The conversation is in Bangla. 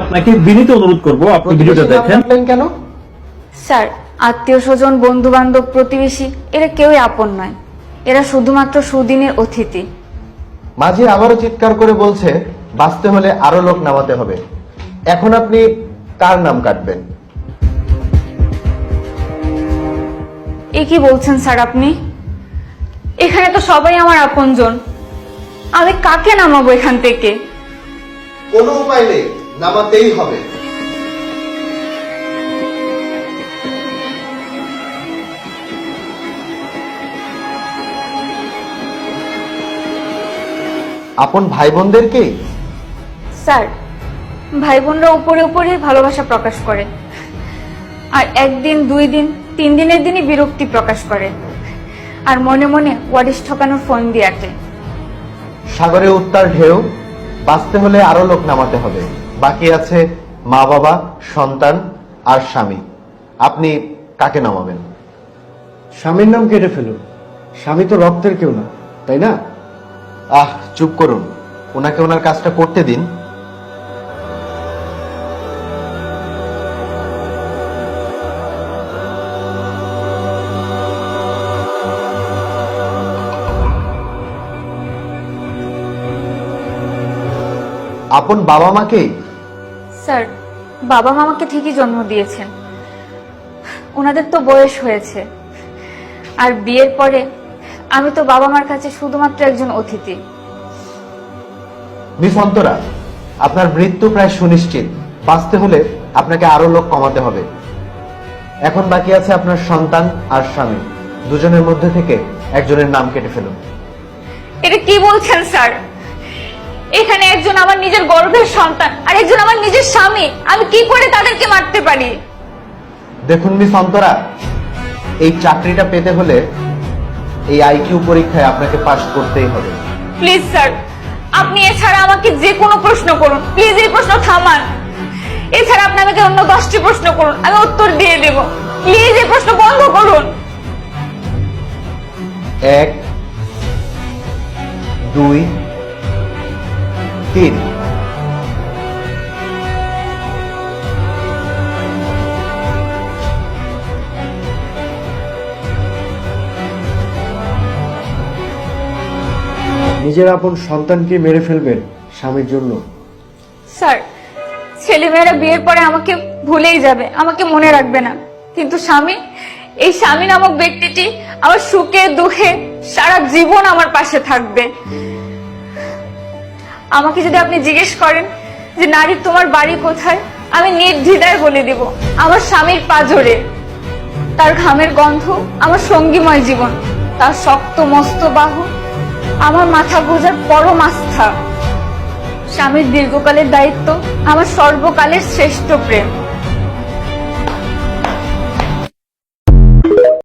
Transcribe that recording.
আপনাকে বিনীত অনুরোধ করব আপনি ভিডিওটা দেখেন। কেন স্যার, আত্মীয় স্বজন, বন্ধু বান্ধব, প্রতিবেশী এরা কেউই আপন নয়। এরা শুধুমাত্র সুদিনের অতিথি। মাঝি আবারও চিৎকার করে বলছে বাঁচতে হলে আরো লোক নামাতে হবে। এখন আপনি কার নাম কাটবেন? এ কি বলছেন স্যার আপনি? এখানে তো সবাই আমার আপনজন। আমি কাকে নামাবো এখান থেকে? কোনো উপায় নেই, নামাতেই হবে। আপন ভাই বোনদেরকে? স্যার, ভাই বোনরা উপরে উপরে ভালোবাসা প্রকাশ করে, আর একদিন, 2 দিন, 3 দিনের দিনই বিরক্তি প্রকাশ করে, আর মনে মনে ওয়ারিশ ঠকানোর ফোন দিয়ে আটে। সাগরে উত্তাল ঢেউ, বাঁচতে হলে আরো লোক নামাতে হবে। বাকি আছে মা বাবা, সন্তান আর স্বামী। আপনি কাকে নামাবেন? স্বামীর নাম কেটে ফেলুন। স্বামী তো রক্তের কেউ না, তাই না? চুপ করুন, ওনাকে ওনার কাজটা করতে দিন। আপন বাবা মাকে? স্যার, বাবা মা আমাকে ঠিকই জন্ম দিয়েছেন, ওনাদের তো বয়স হয়েছে, আর বিয়ের পরে আমি তো বাবা মার কাছে শুধুমাত্র একজন অতিথি। মিস অন্তরা, আপনার মৃত্যু প্রায় সুনিশ্চিত। বাঁচতে হলে আপনাকে আরো লোক কমাতে হবে। এখন বাকি আছে আপনার সন্তান আর স্বামী। দুজনের মধ্যে থেকে একজনের নাম কেটে ফেলুন। এটা কি বলছেন স্যার? এখানে একজন আমার নিজের গর্ভের সন্তান আর একজন আমার নিজের স্বামী। আমি কি করে তাদেরকে মারতে পারি? দেখুন মিস অন্তরা, এই চাকরিটা পেতে হলে এই আইকিউ পরীক্ষায় আপনাকে পাশ করতেই হবে। প্লিজ স্যার, আপনি এছাড়া আমাকে যে কোনো প্রশ্ন করুন, প্লিজ এই প্রশ্ন থামান। এছাড়া আপনি আমাকে অন্য 10টি প্রশ্ন করুন, আমি উত্তর দিয়ে দেব। প্লিজ এই প্রশ্ন বন্ধ করুন। 1 2 3। নিজের আপন সন্তানকে মেরে ফেলবেন স্বামীর জন্য? স্যার, ছেলেমেয়েরা বিয়ের পরে আমাকে ভুলেই যাবে, আমাকে মনে রাখবে না, কিন্তু স্বামী, এই স্বামী নামক ব্যক্তিটি আমার সুখে দুঃখে সারা জীবন আমার পাশে থাকবে। আমাকে যদি আপনি জিজ্ঞেস করেন যে নারী তোমার বাড়ি কোথায়, আমি নির্দ্বিধায় বলে দিব আমার স্বামীর পাঁজরে। তার ঘামের গন্ধ আমার সঙ্গীময় জীবন, তার শক্ত মস্ত বাহু আমার মাথা গোজার পরম আস্থা। স্বামীর দীর্ঘকালের দায়িত্ব আমার সর্বকালের শ্রেষ্ঠ প্রেম।